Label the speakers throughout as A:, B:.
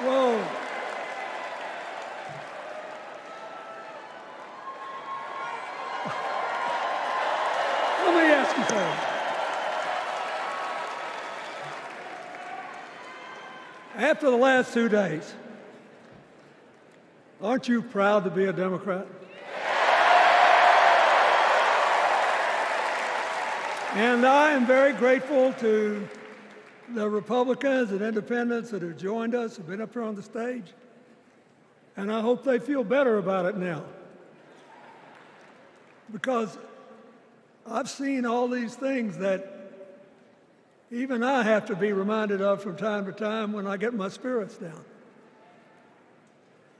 A: Whoa. Let me ask you something. After the last 2 days, aren't you proud to be a Democrat? And I am very grateful to the Republicans and independents that have joined us, have been up here on the stage, and I hope they feel better about it now. Because I've seen all these things that even I have to be reminded of from time to time when I get my spirits down.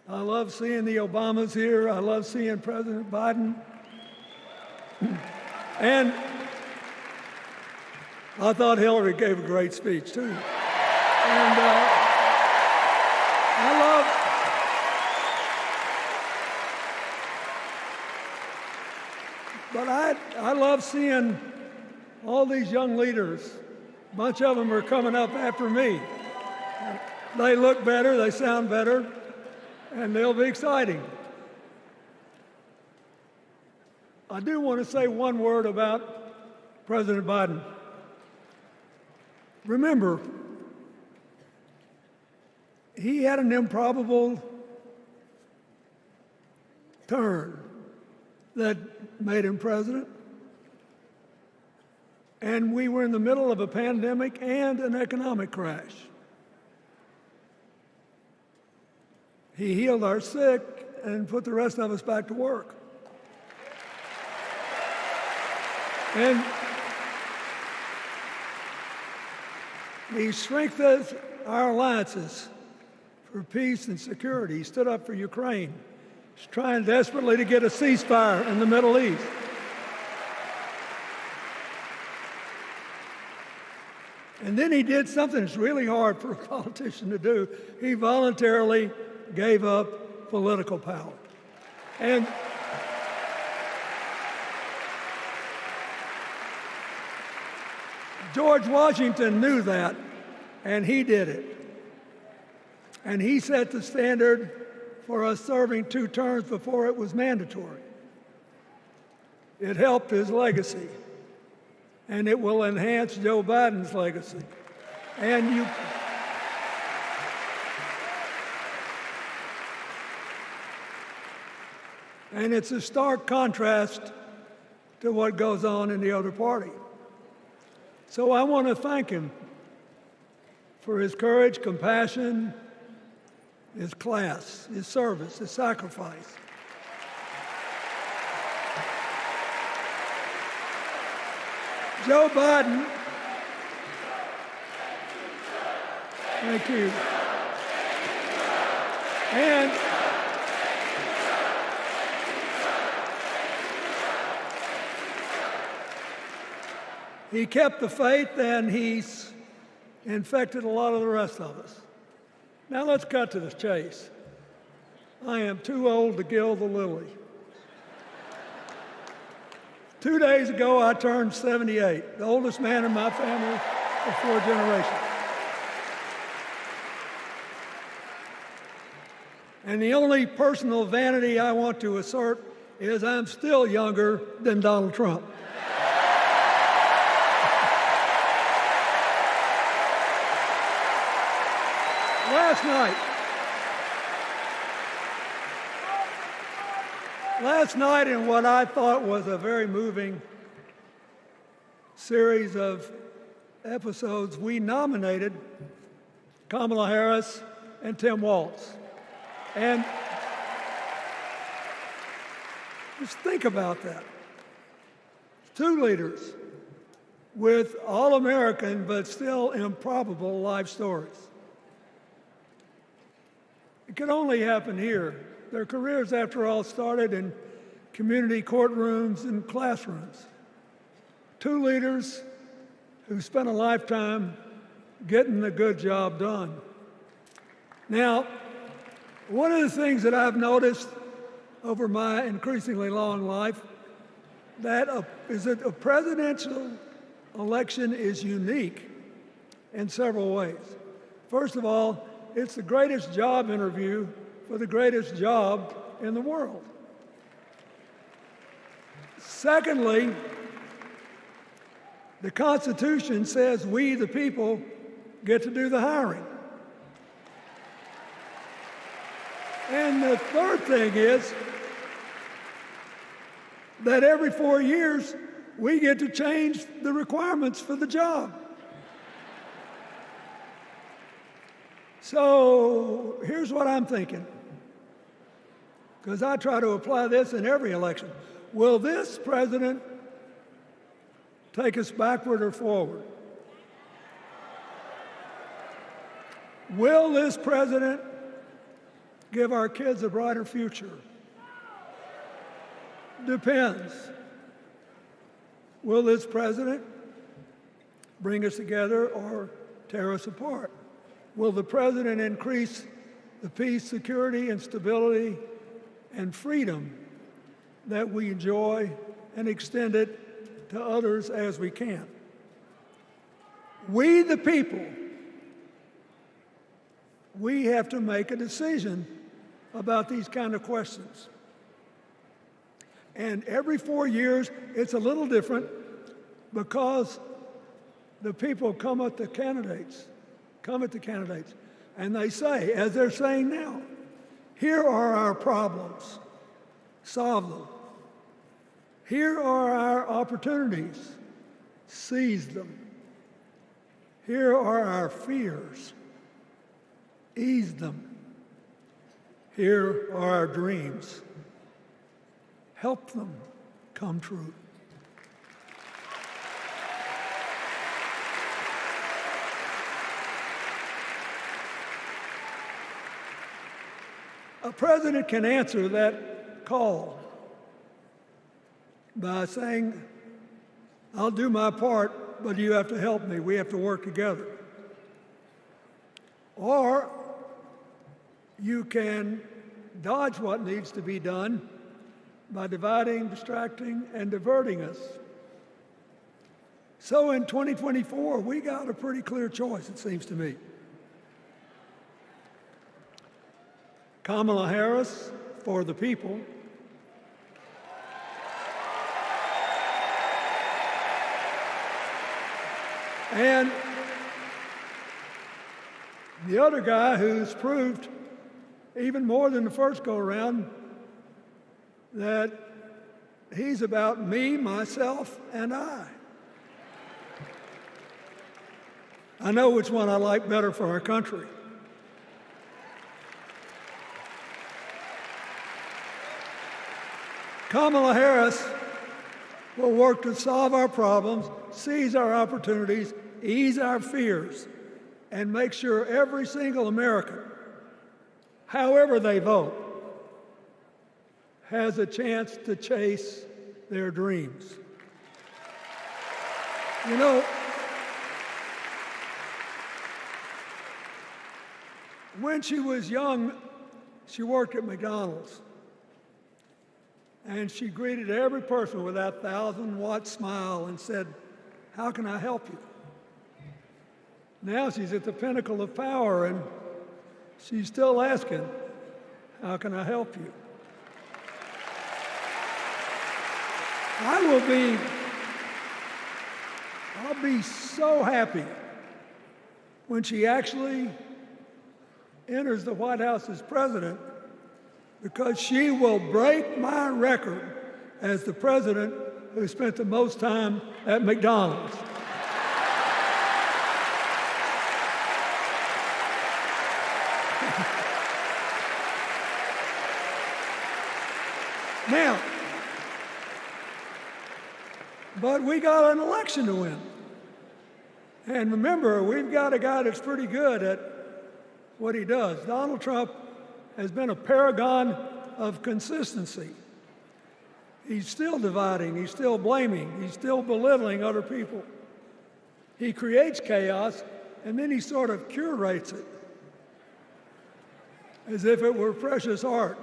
A: I love seeing the Obamas here. I love seeing President Biden. And I thought Hillary gave a great speech, too. And I love seeing all these young leaders. A bunch of them are coming up after me. They look better, they sound better, and they'll be exciting. I do want to say one word about President Biden. Remember, he had an improbable turn that made him president. And we were in the middle of a pandemic and an economic crash. He healed our sick and put the rest of us back to work. And he strengthened our alliances for peace and security. He stood up for Ukraine. He's trying desperately to get a ceasefire in the Middle East. And then he did something that's really hard for a politician to do. He voluntarily gave up political power. And George Washington knew that, and he did it. And he set the standard for us serving 2 terms before it was mandatory. It helped his legacy, and it will enhance Joe Biden's legacy. And it's a stark contrast to what goes on in the other party. So I want to thank him for his courage, compassion, his class, his service, his sacrifice. Joe Biden, thank you. And he kept the faith, and he's infected a lot of the rest of us. Now let's cut to the chase. I am too old to gild the lily. 2 days ago, I turned 78, the oldest man in my family of 4 generations. And the only personal vanity I want to assert is I'm still younger than Donald Trump. Last night, in what I thought was a very moving series of episodes, we nominated Kamala Harris and Tim Walz. And just think about that. 2 leaders with all-American but still improbable life stories. It could only happen here. Their careers, after all, started in community courtrooms and classrooms. 2 leaders who spent a lifetime getting the good job done. Now, one of the things that I've noticed over my increasingly long life is that a presidential election is unique in several ways. First of all, it's the greatest job interview for the greatest job in the world. Secondly, the Constitution says we, the people, get to do the hiring. And the third thing is that every 4 years, we get to change the requirements for the job. So here's what I'm thinking, because I try to apply this in every election. Will this president take us backward or forward? Will this president give our kids a brighter future? Depends. Will this president bring us together or tear us apart? Will the president increase the peace, security, and stability and freedom that we enjoy and extend it to others as we can? We, the people, we have to make a decision about these kind of questions. And every 4 years, it's a little different because the people come at the candidates, and they say, as they're saying now, here are our problems, solve them. Here are our opportunities, seize them. Here are our fears, ease them. Here are our dreams, help them come true. A president can answer that call by saying, I'll do my part, but you have to help me. We have to work together. Or you can dodge what needs to be done by dividing, distracting, and diverting us. So in 2024, we got a pretty clear choice, it seems to me. Kamala Harris for the people, and the other guy who's proved even more than the first go-around that he's about me, myself, and I. I know which one I like better for our country. Kamala Harris will work to solve our problems, seize our opportunities, ease our fears, and make sure every single American, however they vote, has a chance to chase their dreams. You know, when she was young, she worked at McDonald's. And she greeted every person with that 1,000-watt smile and said, "How can I help you?" Now she's at the pinnacle of power, and she's still asking, "How can I help you?" I'll be so happy when she actually enters the White House as president, because she will break my record as the president who spent the most time at McDonald's. Now, but we got an election to win. And remember, we've got a guy that's pretty good at what he does. Donald Trump has been a paragon of consistency. He's still dividing, he's still blaming, he's still belittling other people. He creates chaos, and then he sort of curates it as if it were precious art.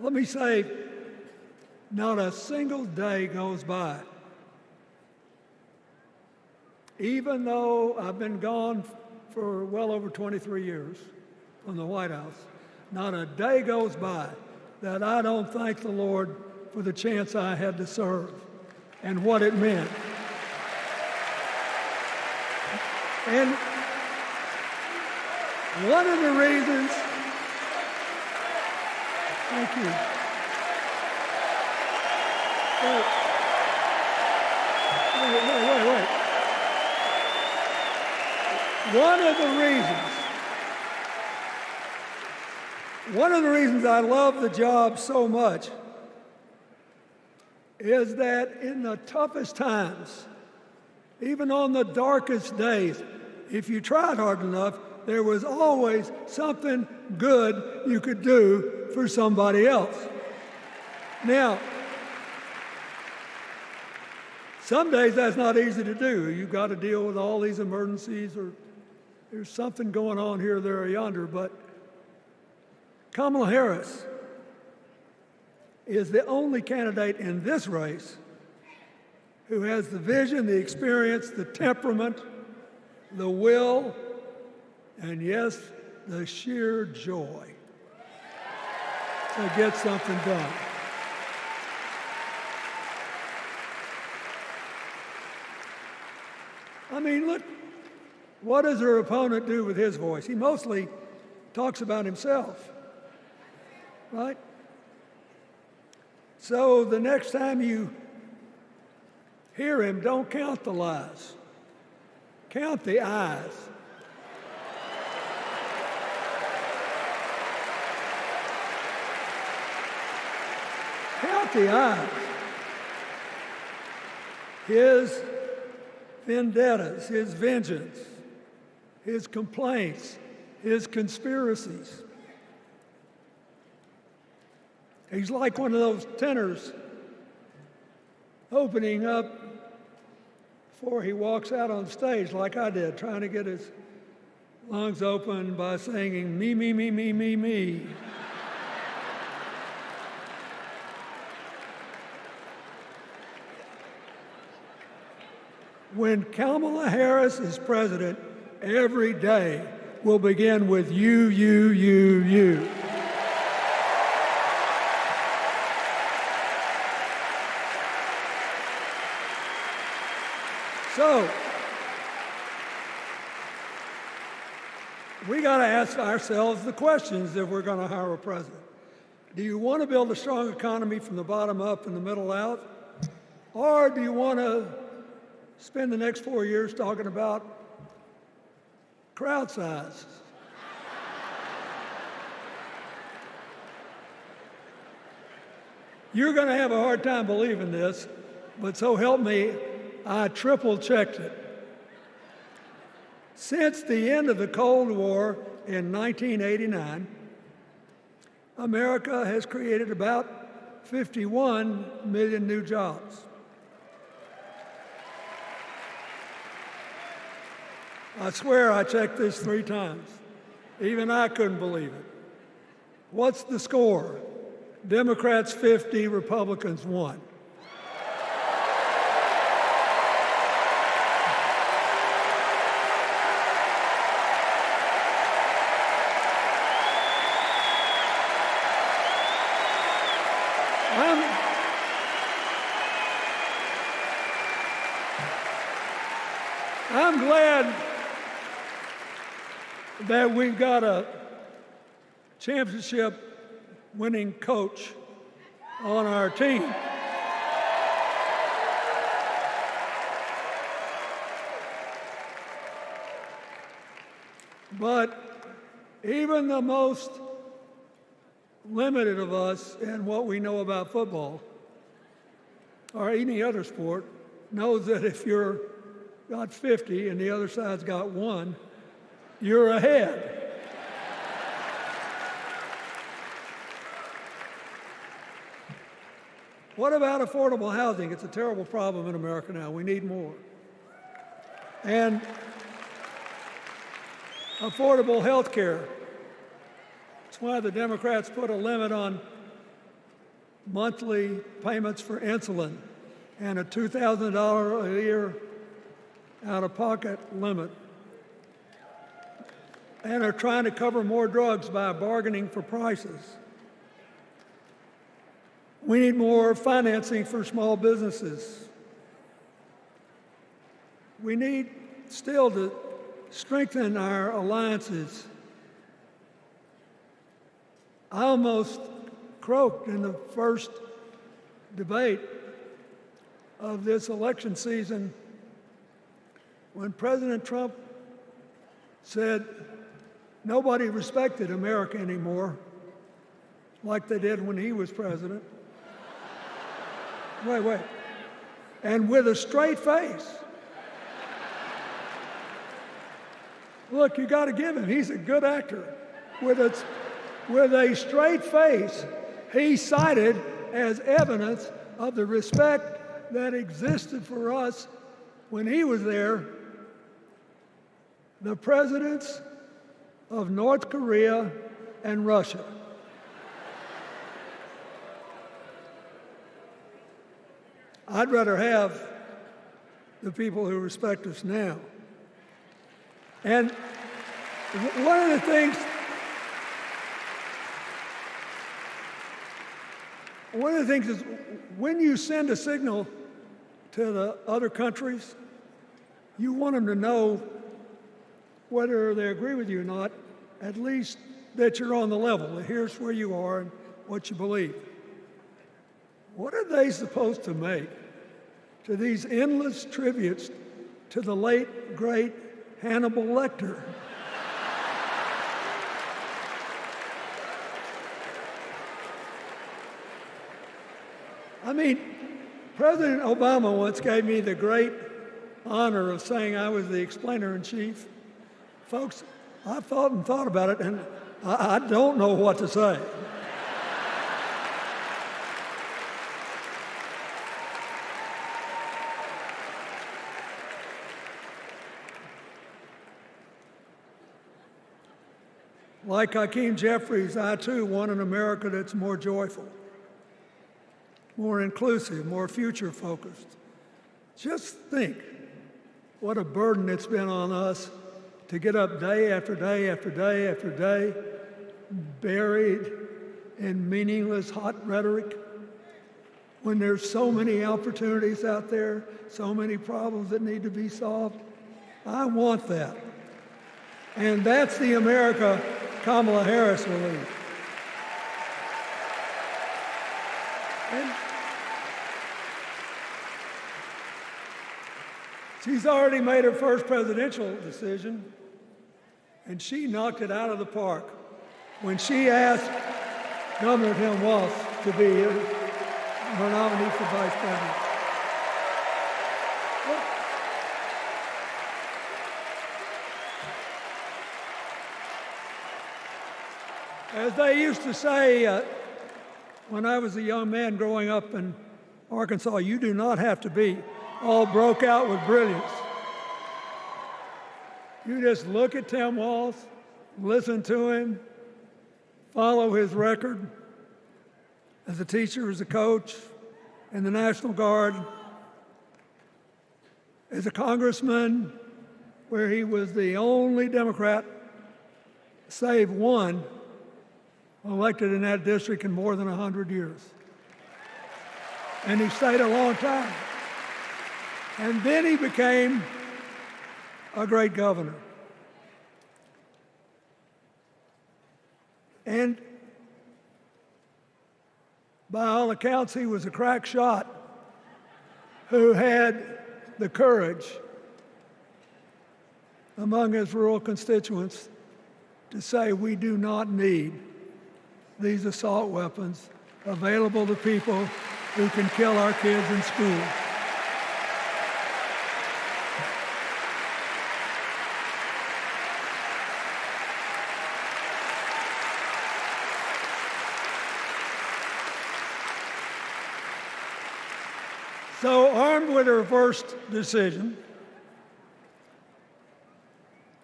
A: Let me say, not a single day goes by even though I've been gone for well over 23 years from the White House, not a day goes by that I don't thank the Lord for the chance I had to serve and what it meant. And one of the reasons, thank you. Wait. One of the reasons I love the job so much is that in the toughest times, even on the darkest days, if you tried hard enough, there was always something good you could do for somebody else. Now, some days that's not easy to do. You've got to deal with all these emergencies, or there's something going on here, there, or yonder. But Kamala Harris is the only candidate in this race who has the vision, the experience, the temperament, the will, and yes, the sheer joy to get something done. I mean, look, what does her opponent do with his voice? He mostly talks about himself, right? So the next time you hear him, don't count the lies. Count the eyes. Count the eyes. His vendettas, his vengeance, his complaints, his conspiracies. He's like one of those tenors opening up before he walks out on stage, like I did, trying to get his lungs open by singing, me, me, me, me, me, me. When Kamala Harris is president, every day will begin with you, you, you, you. So, we got to ask ourselves the questions if we're going to hire a president. Do you want to build a strong economy from the bottom up and the middle out? Or do you want to spend the next 4 years talking about crowd size? You're going to have a hard time believing this, but so help me, I triple-checked it. Since the end of the Cold War in 1989, America has created about 51 million new jobs. I swear I checked this 3 times. Even I couldn't believe it. What's the score? Democrats 50, Republicans 1. I'm glad that we've got a championship-winning coach on our team. But even the most limited of us in what we know about football or any other sport knows that if you're got 50 and the other side's got 1, you're ahead. What about affordable housing? It's a terrible problem in America now. We need more. And affordable health care. That's why the Democrats put a limit on monthly payments for insulin and a $2,000 a year out-of-pocket limit and are trying to cover more drugs by bargaining for prices. We need more financing for small businesses. We need still to strengthen our alliances. I almost croaked in the first debate of this election season when President Trump said nobody respected America anymore like they did when he was president. Wait. And with a straight face. Look, you got to give him. He's a good actor. With a straight face, he cited as evidence of the respect that existed for us when he was there the presidents of North Korea and Russia. I'd rather have the people who respect us now. And one of the things is when you send a signal to the other countries, you want them to know whether they agree with you or not, at least that you're on the level, that here's where you are and what you believe. What are they supposed to make to these endless tributes to the late, great Hannibal Lecter? I mean, President Obama once gave me the great honor of saying I was the explainer-in-chief. Folks, I've thought about it, and I don't know what to say. Like Hakeem Jeffries, I too want an America that's more joyful, more inclusive, more future-focused. Just think what a burden it's been on us to get up day after day after day after day, buried in meaningless hot rhetoric, when there's so many opportunities out there, so many problems that need to be solved. I want that. And that's the America Kamala Harris will lead. And she's already made her first presidential decision, and she knocked it out of the park when she asked Governor Tim Walz to be her nominee for vice president. As they used to say when I was a young man growing up in Arkansas, you do not have to be all broke out with brilliance. You just look at Tim Walz, listen to him, follow his record as a teacher, as a coach, in the National Guard, as a congressman, where he was the only Democrat, save one, elected in that district in more than 100 years. And he stayed a long time. And then he became a great governor. And by all accounts, he was a crack shot who had the courage among his rural constituents to say, we do not need these assault weapons available to people who can kill our kids in school. So, armed with her first decision,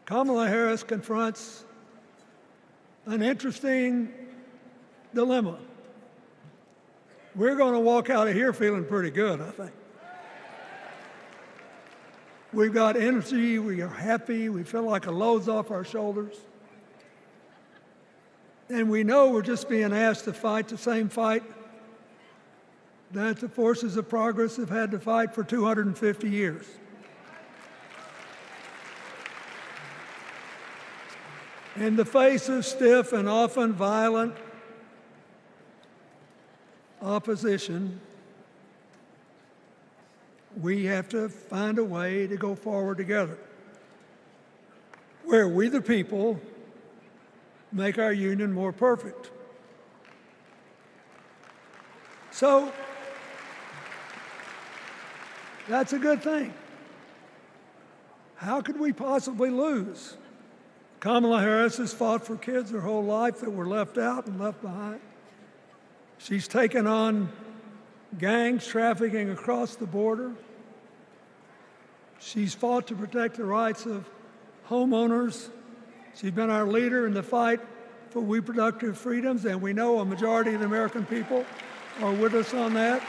A: Kamala Harris confronts an interesting dilemma. We're going to walk out of here feeling pretty good, I think. We've got energy, we are happy, we feel like a load's off our shoulders. And we know we're just being asked to fight the same fight that the forces of progress have had to fight for 250 years. In the face of stiff and often violent opposition, we have to find a way to go forward together, where we, the people, make our union more perfect. So, that's a good thing. How could we possibly lose? Kamala Harris has fought for kids her whole life that were left out and left behind. She's taken on gangs trafficking across the border. She's fought to protect the rights of homeowners. She's been our leader in the fight for reproductive freedoms, and we know a majority of the American people are with us on that.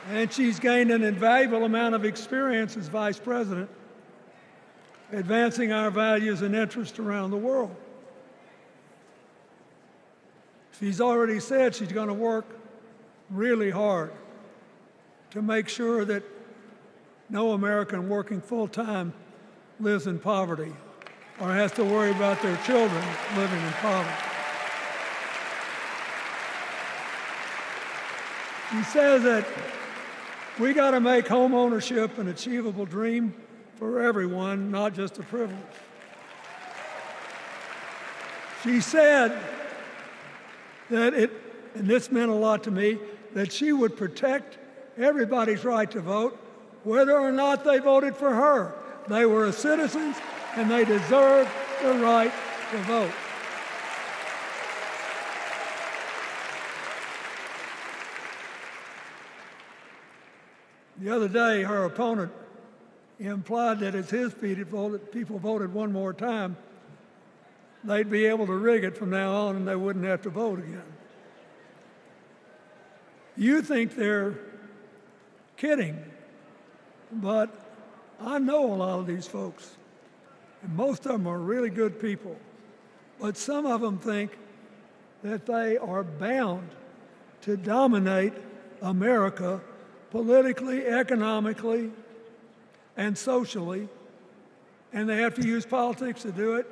A: And she's gained an invaluable amount of experience as vice president, advancing our values and interests around the world. She's already said she's going to work really hard to make sure that no American working full-time lives in poverty or has to worry about their children living in poverty. She says that we got to make home ownership an achievable dream for everyone, not just a privilege. She said that and this meant a lot to me, that she would protect everybody's right to vote, whether or not they voted for her. They were citizens and they deserved the right to vote. The other day, her opponent implied that as his people voted one more time, they'd be able to rig it from now on and they wouldn't have to vote again. You think they're kidding, but I know a lot of these folks, and most of them are really good people, but some of them think that they are bound to dominate America politically, economically, and socially, and they have to use politics to do it,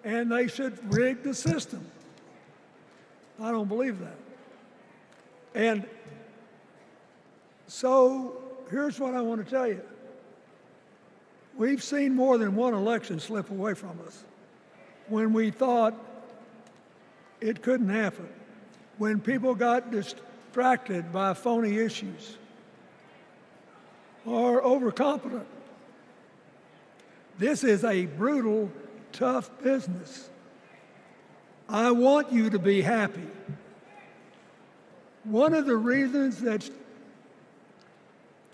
A: and they should rig the system. I don't believe that. And so here's what I want to tell you. We've seen more than one election slip away from us when we thought it couldn't happen, when people got distracted by phony issues or overconfident. This is a brutal, tough business. I want you to be happy. One of the reasons that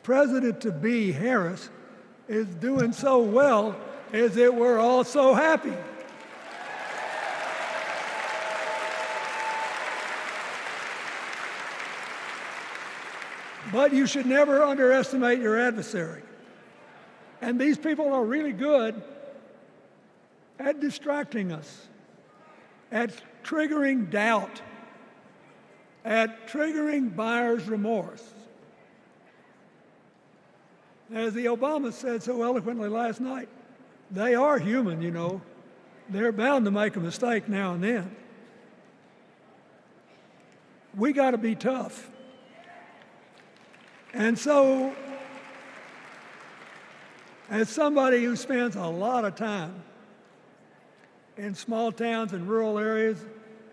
A: President-to-be Harris is doing so well is that we're all so happy. But you should never underestimate your adversary. And these people are really good at distracting us, at triggering doubt, at triggering buyer's remorse. As the Obama said so eloquently last night, they are human, you know. They're bound to make a mistake now and then. We got to be tough. And so, as somebody who spends a lot of time in small towns and rural areas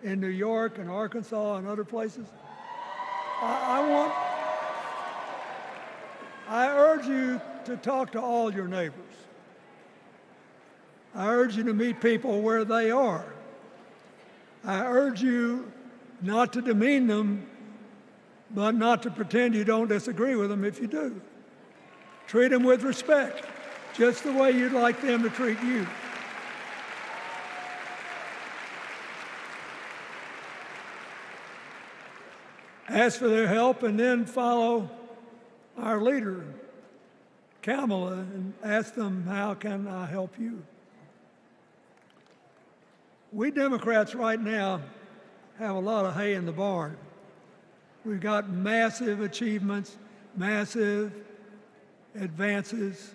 A: in New York and Arkansas and other places, I urge you to talk to all your neighbors. I urge you to meet people where they are. I urge you not to demean them, but not to pretend you don't disagree with them if you do. Treat them with respect, just the way you'd like them to treat you. ask for their help, and then follow our leader, Kamala, and ask them, how can I help you? We Democrats right now have a lot of hay in the barn. We've got massive achievements, massive advances,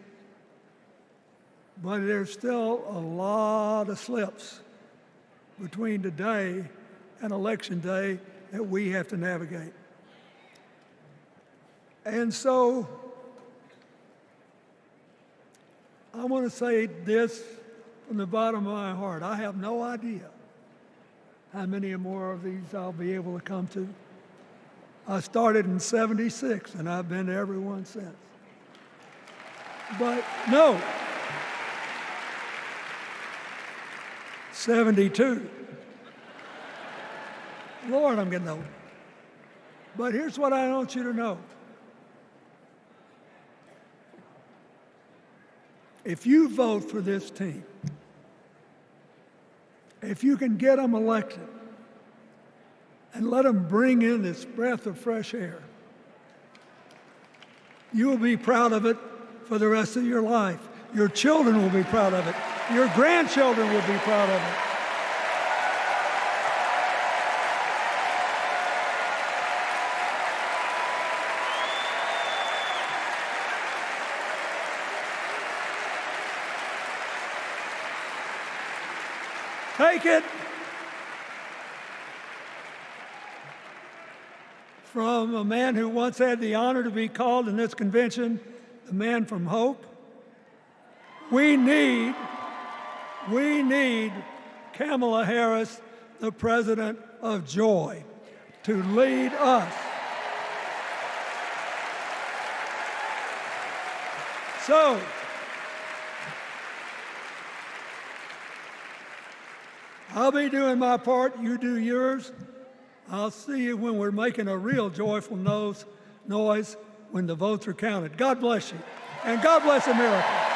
A: but there's still a lot of slips between today and Election Day that we have to navigate. And so I want to say this from the bottom of my heart. I have no idea how many more of these I'll be able to come to. I started in '76, and I've been to every one since. But no, 72. Lord, I'm getting old. But here's what I want you to know. If you vote for this team, if you can get them elected and let them bring in this breath of fresh air, you will be proud of it for the rest of your life. Your children will be proud of it. Your grandchildren will be proud of it. Take it from a man who once had the honor to be called in this convention the man from hope. We need Kamala Harris, the president of joy, to lead us. So, I'll be doing my part, you do yours. I'll see you when we're making a real joyful noise when the votes are counted. God bless you, and God bless America.